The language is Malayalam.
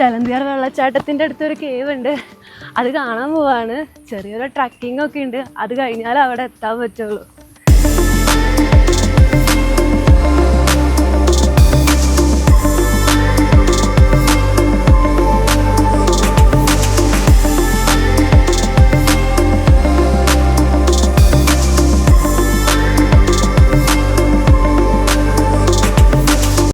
ചിലന്തിയാർ വെള്ളച്ചാട്ടത്തിൻ്റെ അടുത്തൊരു കേവ് ഉണ്ട്, അത് കാണാൻ പോവാണ്. ചെറിയൊരു ട്രക്കിംഗ് ഒക്കെ ഉണ്ട്, അത് കഴിഞ്ഞാൽ അവിടെ എത്താൻ പറ്റുള്ളൂ.